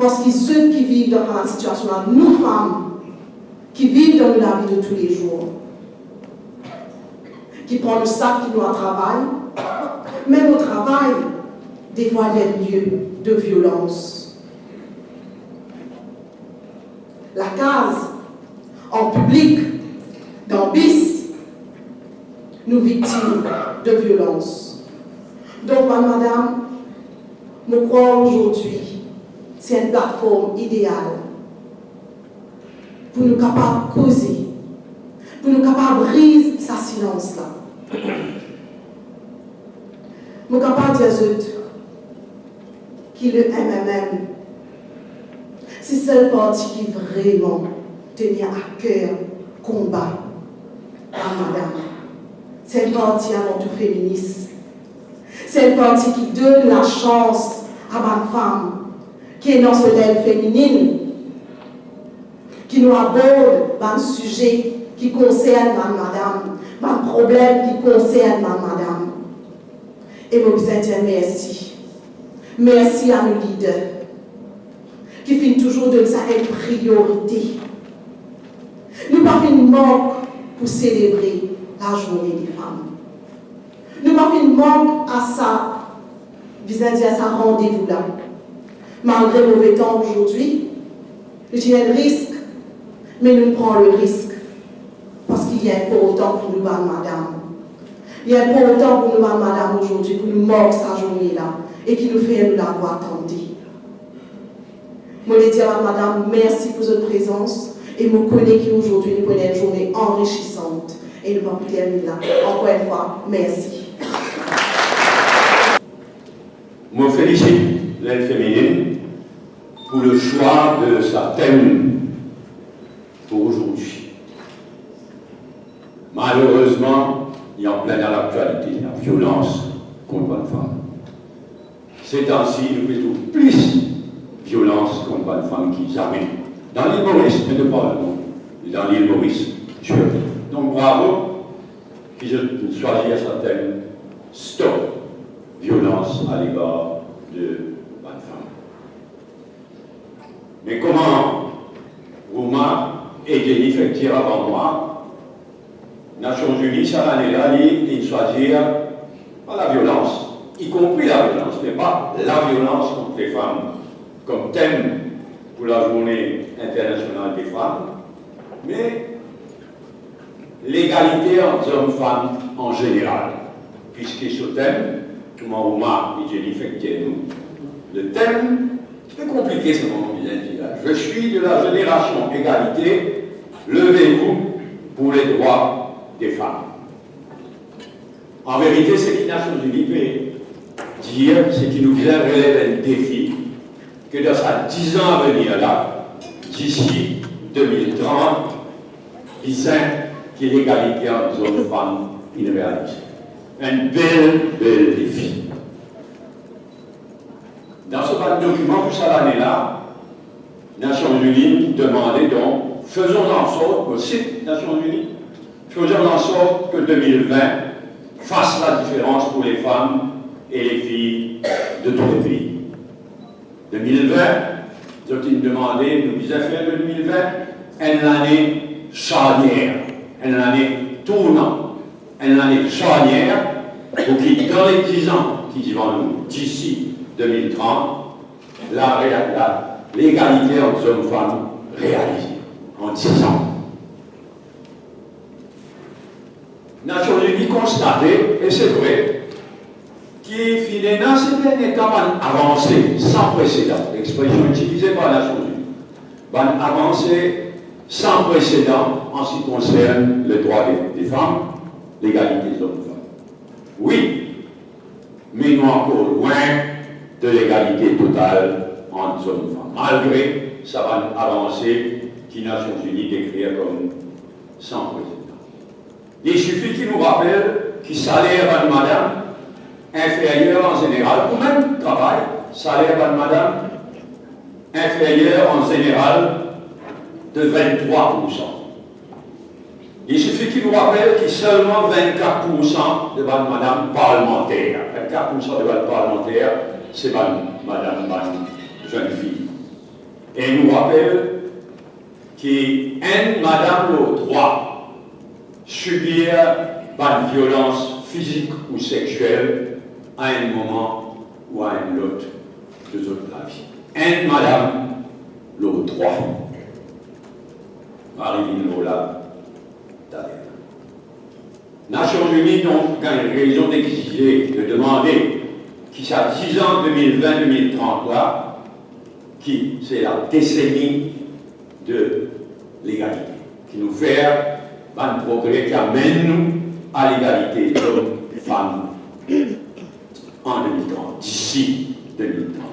Parce que ceux qui vivent dans la situation là, nous femmes, qui vivent dans la vie de tous les jours, qui prennent le sac qui nous a travail, même au travail, des fois des lieux de violence. La case, en public, dans bis, nous victimes de violence. Donc, madame, nous croyons aujourd'hui, c'est une plateforme idéale pour nous capables de causer, pour nous capables de briser ce silence-là. Nous sommes capables de dire qui le MMM, c'est seul parti qui vraiment tenir à cœur combat à madame. C'est le parti avant tout féministe. C'est le parti qui donne la chance à ma femme, qui est dans ce lèvre féminine, qui nous aborde un sujet qui concerne ma madame, un problème qui concerne ma madame. Et je vous dire merci. Merci à nos leaders qui finissent toujours de ça une priorité. Nous pas une manque pour célébrer la journée des femmes. Nous pas une manque à ça, vis-à-vis à ça rendez-vous-là. Malgré le mauvais temps aujourd'hui, il y a un risque, mais nous prenons le risque. Parce qu'il y a pas autant pour nous, madame. Il y a pas autant pour nous, madame, aujourd'hui, pour nous moquer sa journée-là, et qui nous fait nous l'avoir attendue. Je voulais dire à madame, merci pour votre présence, et je connais qu'aujourd'hui, nous prenons une journée enrichissante, et nous allons terminer là. Encore une fois, merci. Je félicite l'aide féminine pour le choix de sa thème pour aujourd'hui. Malheureusement, il y a en plein dans l'actualité la violence contre les femmes. Ces temps-ci, nous faisons plus violence contre les femmes qui jamais. Dans l'île Maurice, mais de pas le monde, dans l'île Maurice, Dieu. Donc bravo, qui je choisis à sa thème, stop violence à l'égard de bonnes femmes. Mais comment Rouma et Jennifer tirent avant moi, Nations Unies, cette année-là, ils choisirent pas la violence, y compris la violence, mais pas la violence contre les femmes, comme thème pour la journée internationale des femmes, mais l'égalité entre hommes et femmes en général, puisque ce thème, comment Rouma et Jennifer tiennent nous, le thème, c'est compliqué ce moment bien dit là. Je suis de la génération égalité, levez-vous pour les droits des femmes. En vérité, ce que les Nations Unies peut dire, c'est qu'il nous vient relever un défi que dans sa 10 ans à venir là, d'ici 2030, disant que l'égalité entre hommes et femmes est une réalité. Un bel défi. Dans ce document, pour cette année-là, Nations Unies demandait donc, faisons en sorte, au site Nations Unies, faisons en sorte que 2020 fasse la différence pour les femmes et les filles de tous les pays. 2020, nous avons demandé, nous disaient faire de 2020 une année charnière, une année tournante, une année charnière pour que dans les 10 ans qui devant nous, d'ici 2030, l'égalité entre hommes et femmes réalisée en 10 ans. Nations Unies constaté, et c'est vrai, qui finalement c'est une étape avancée sans précédent, l'expression utilisée par Nations Unies, une avancée sans précédent en ce qui concerne le droit des femmes, l'égalité des hommes et femmes. Oui, mais nous encore loin de l'égalité totale entre hommes et femmes, malgré ça va avancer qui Nations Unies décrire comme sans précédent. Il suffit qu'il nous rappelle que salaire de madame inférieur en général, ou même travail, salaire de madame inférieur en général de 23%. Il suffit qu'il nous rappelle qu'il y a seulement 24% de madame parlementaire. 24% de madame parlementaire, c'est madame jeune fille. et nous rappelle qu'un madame le droit subir une violence physique ou sexuelle à un moment ou à un autre de la vie. Un madame le droit. Marie Lola d'ailleurs. Nations Unies donc a une raison d'exiger, de demander qui ça 10 ans 2020-2033 qui c'est la décennie de l'égalité, qui nous fait un progrès qui amène nous à l'égalité hommes-femmes en 2030, d'ici 2030.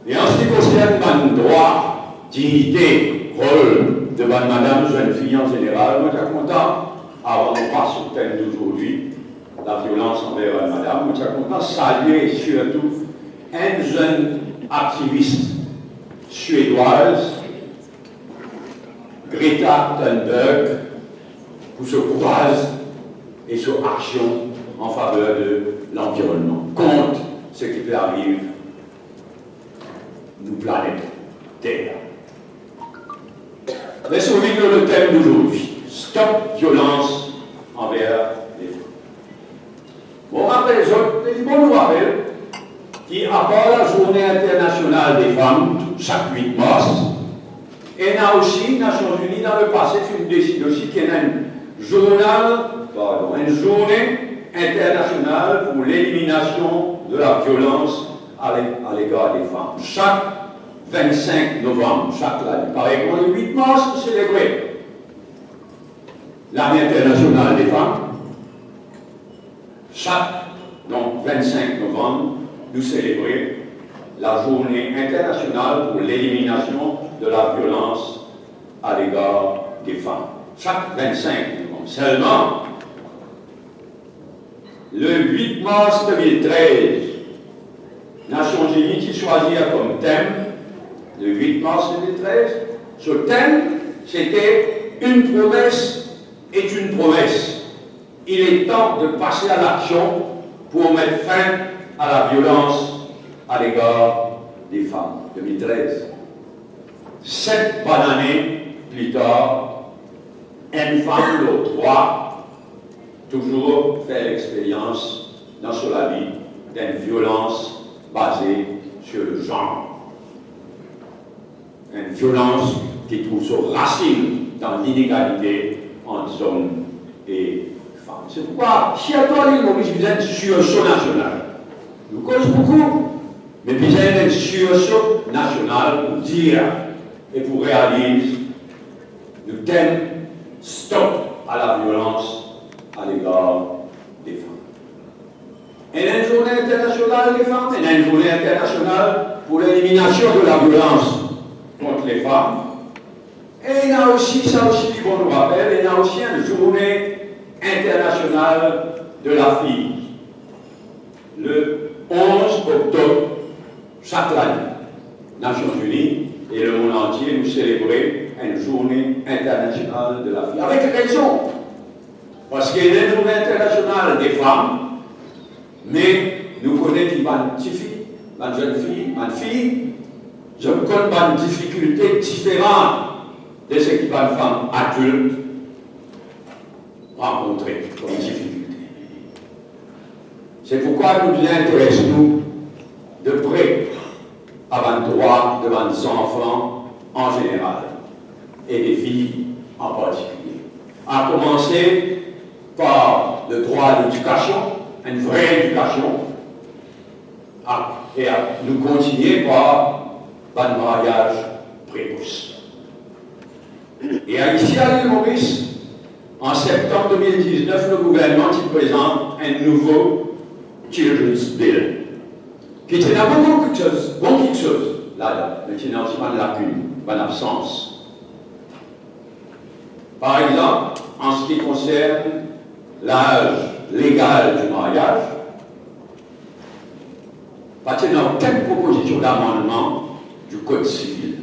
Et en ce qui concerne le droit, dignité, rôle de madame, jeune fille en général, moi je suis content, avant de passer au thème d'aujourd'hui, la violence envers madame, moi je suis content de saluer surtout un jeune activiste suédoise, Greta Thunberg, pour ce courage et son action en faveur de l'environnement, contre ce qui peut arriver nous planète Terre. Laissons vivre le thème d'aujourd'hui. Stop violence envers les femmes. Bon, rappel, nous rappelle qu'à part la journée internationale des femmes, chaque 8 mars, et il y a aussi, les Nations Unies, dans le passé, une décision aussi qu'il y a une journée internationale pour l'élimination de la violence à l'égard des femmes. Chaque 25 novembre, chaque année. Par exemple, le 8 mars, nous célébrons l'année internationale des femmes. Chaque donc, 25 novembre, nous célébrons la journée internationale pour l'élimination de la violence à l'égard des femmes. Chaque 25 novembre. Seulement, le 8 mars 2013, Nations Unies qui choisit comme thème, le 8 mars 2013, ce thème, c'était une promesse est une promesse. Il est temps de passer à l'action pour mettre fin à la violence à l'égard des femmes. 2013. 7 bonnes années plus tard, une femme le droit toujours fait l'expérience dans sa vie d'une violence basée sur le genre. Une violence qui trouve sa racine dans l'inégalité entre hommes et femmes. C'est pourquoi, si à toi, l'île Maurice, vous êtes sur son national, nous cause beaucoup, mais vous êtes sur son national pour dire et pour réaliser le thème stop à la violence à l'égard des femmes. Il y a une journée internationale des femmes, il y a une journée internationale pour l'élimination de la violence contre les femmes. Et il y a aussi, ça aussi, bon nous rappelle, il y a aussi une journée internationale de la fille. Le 11 octobre, chaque année, Nations Unies et le monde entier nous célébrons une journée internationale de la fille. Avec raison, parce qu'il y a une journée internationale des femmes, mais nous connaissons une fille, une jeune fille, une fille, je connais une difficulté différente de ce qu'une femme adulte rencontrer comme difficulté. C'est pourquoi nous nous intéressons de près à nos droits devant les enfants en général et des filles en particulier. À commencer par le droit à l'éducation, une vraie éducation, et à nous continuer par le mariage précoce. Et ici à l'île Maurice, en septembre 2019, le gouvernement qui présente un nouveau Children's Bill, qui tient à beaucoup de choses, bon quelque chose, là, mais qui n'a aussi pas de lacune, pas d'absence. Par exemple, en ce qui concerne l'âge légal du mariage, pas de aucune proposition d'amendement du Code civil.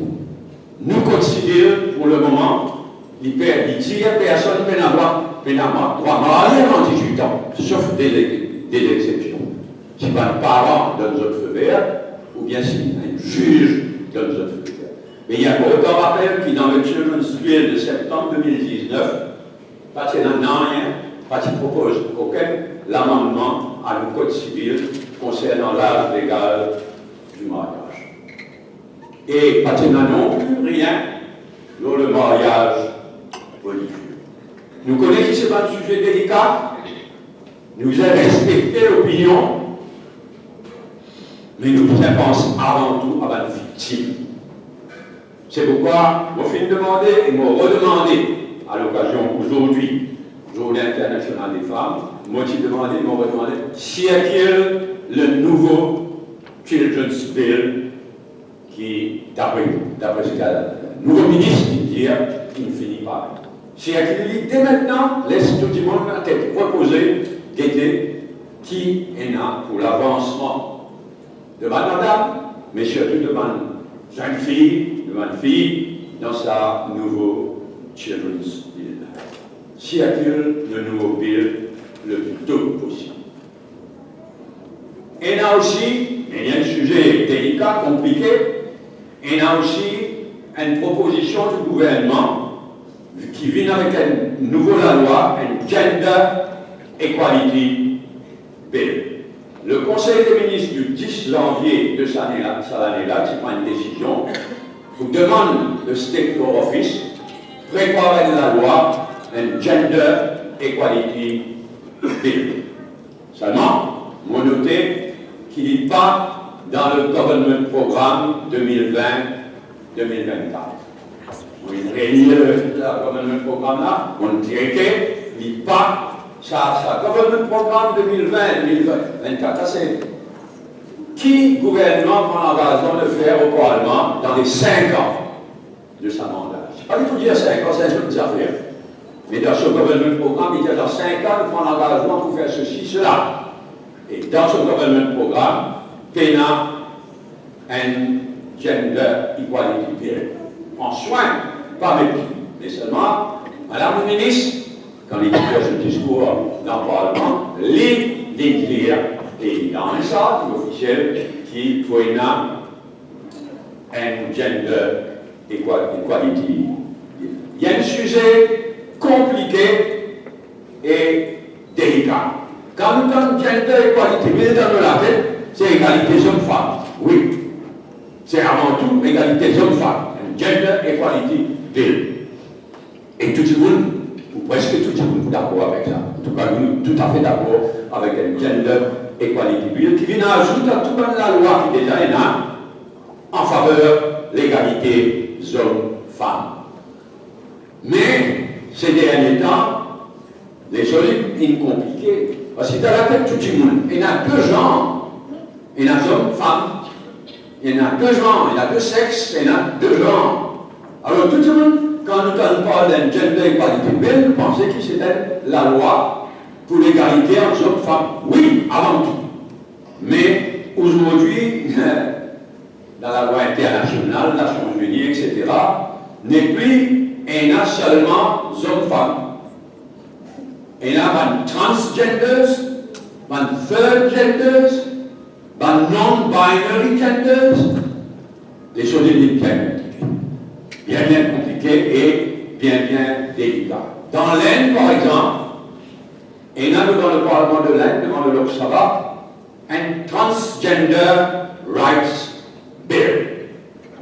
Nous, Code civil, pour le moment, il dit à personne qui peut avoir droit marié avant 18 ans, sauf des exceptions. Si un parent donne notre feu vert, ou bien si un juge donne notre feu vert. Mais il y a autant rappel qui, dans le Children's Bill de septembre 2019, pas qu'il n'en a rien, pas qu'il propose aucun l'amendement à le Code civil concernant l'âge légal du mariage. Et pas qu'il n'en non plus rien dans le mariage religieux. Nous connaissons que ce n'est pas un sujet délicat, nous avons respecté l'opinion, mais nous pensons avant tout à la victime. C'est pourquoi je vais demander et me redemander à l'occasion aujourd'hui, Journée internationale des femmes, moi j'ai demandé, ils m'ont redemandé si est-il le nouveau Children's Bill qui, d'après ce qu'a le nouveau ministre dit, il ne finit pas. Si est-il dès maintenant, laisse tout le monde la tête reposée, guetter qui est là pour l'avancement de madame, mais surtout de ma jeune fille, dans sa nouveau Children's Bill. Si accule le nouveau bill le plus tôt possible. Et là aussi, il y a un sujet délicat, compliqué, et là aussi une proposition du gouvernement qui vient avec une nouvelle loi, un Gender Equality Bill. Le Conseil des ministres du 10 janvier de cette année-là, qui prend une décision, vous demande le State Law Office préparer la loi un Gender Equality Bill. Seulement, vous notez qu'il n'est pas dans le Government Programme 2020-2024. Vous réunissez le Government Programme là, on dirait qu'il n'est pas ça, Government Programme 2020-2024. C'est qui gouvernement prend l'engagement de faire au Parlement dans les 5 ans de sa mandat. Je ne sais pas du tout dire 5 ans, c'est une autre affaire. Mais dans ce Government Programme, il y a dans 5 ans, il prend l'engagement pour faire ceci, cela. Et dans ce Government Programme, il y a un Gender Equality Bill. En soin, pas mépris, mais seulement, Madame le ministre, quand il fait ce discours dans le Parlement, les dire, et dans un charte officiel qui faut un Gender Equality. Il y a un sujet compliqué et délicat. Quand nous avons Gender Equality Bill dans la tête, c'est égalité homme-femme. Oui. C'est avant tout égalité homme-femme. Un Gender Equality Bill. Et tout le monde, ou presque tout le monde, est d'accord avec ça. En tout cas, nous, tout à fait d'accord avec un Gender Equality Bill qui vient ajouter à toute la loi qui déjà est là en faveur de l'égalité homme-femme. Mais, ces derniers temps, les choses sont compliquées. Parce que dans la tête de tout le monde, il y a deux genres. Il y a homme-femme. Il y en a deux genres, il y a deux sexes, il y en a deux genres. Alors tout le monde, quand nous parlons d'un Gender Equality Bill, nous pensons que c'était la loi pour l'égalité entre hommes et femmes. Oui, avant tout. Mais aujourd'hui, dans la loi internationale, Nations Unies, etc., n'est plus, il y a seulement hommes-femmes. Il y a transgenders, third genders, non-binary genders, des choses bien compliquées et bien délicates. Dans l'Inde, par exemple, il y a dans le Parlement de l'Inde, devant le Lok Sabha, un Transgender Rights Bill.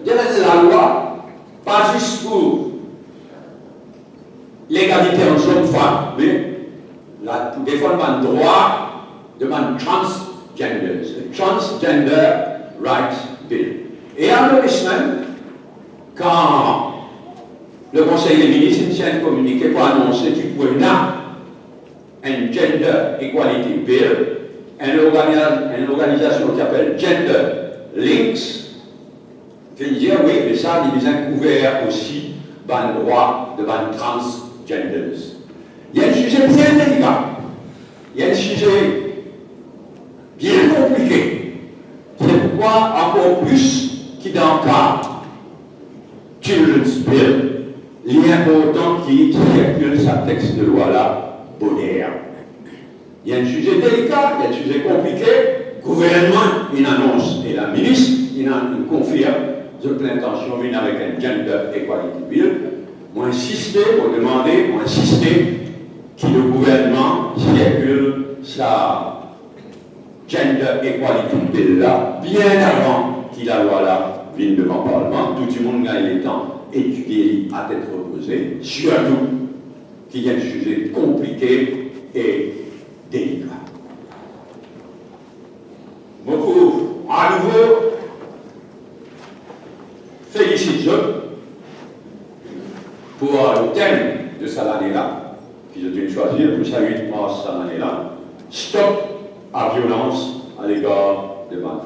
C'est la loi, pas juste pour l'égalité entre hommes et femmes, mais pour défendre le droit de transgenders, le Transgender Rights Bill. Et à l'Europe, quand le Conseil des ministres tient un communiqué pour annoncer qu'il pourrait y avoir un Gender Equality Bill, une organisation qui s'appelle Gender Links, qui dit oui, mais ça, il est couvert aussi par le droit de transgenders. Il y a un sujet bien délicat, il y a un sujet bien compliqué. C'est pourquoi, encore plus qu'il dans le cas Children's Bill, il est important qu'il circule sa texte de loi-là moderne. Il y a un sujet délicat, il y a un sujet compliqué. Le gouvernement, il annonce, et la ministre, il confirme j'ai plein d'intention de venir avec un gender equality bill. Moi, insister, pour demander, moi, insister que le gouvernement circule sa gender equality bill là, bien avant qu'il la loi là vienne devant le Parlement. Tout le monde gagne le temps étudier à tête reposée, surtout qu'il y a un sujet compliqué et délicat. Beaucoup, à nouveau, félicite pour le thème de cette année-là, qu'ils ont dû choisir pour sa 8 mars cette année-là, stop à violence à l'égard des femmes.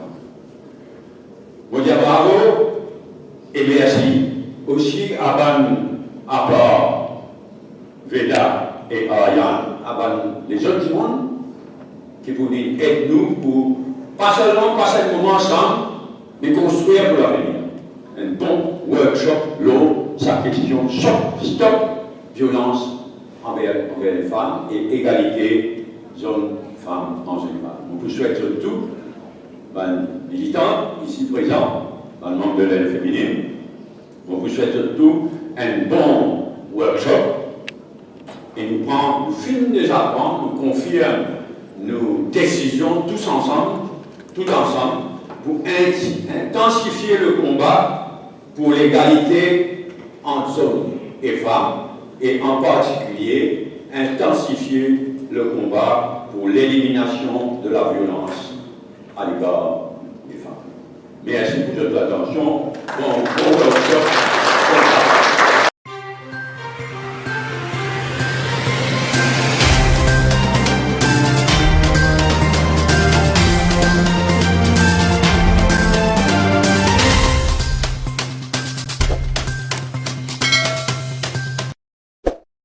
Moi, je dis bravo et merci aussi à part Veda et Ariane, les autres du monde qui vous disent aide-nous pour pas seulement passer un moment ensemble, mais construire pour l'avenir. Un bon workshop, l'eau, sa question, stop violence envers les femmes et égalité hommes-femmes en général. On vous souhaite surtout, militants ici présents, dans le monde de l'aide féminine, on vous souhaite surtout un bon workshop et nous filmons des apprendre, nous confirmons nos décisions tous ensemble, pour intensifier le combat pour l'égalité entre hommes et femmes et en particulier intensifier le combat pour l'élimination de la violence à l'égard des femmes. Merci pour votre attention. Bon workshop.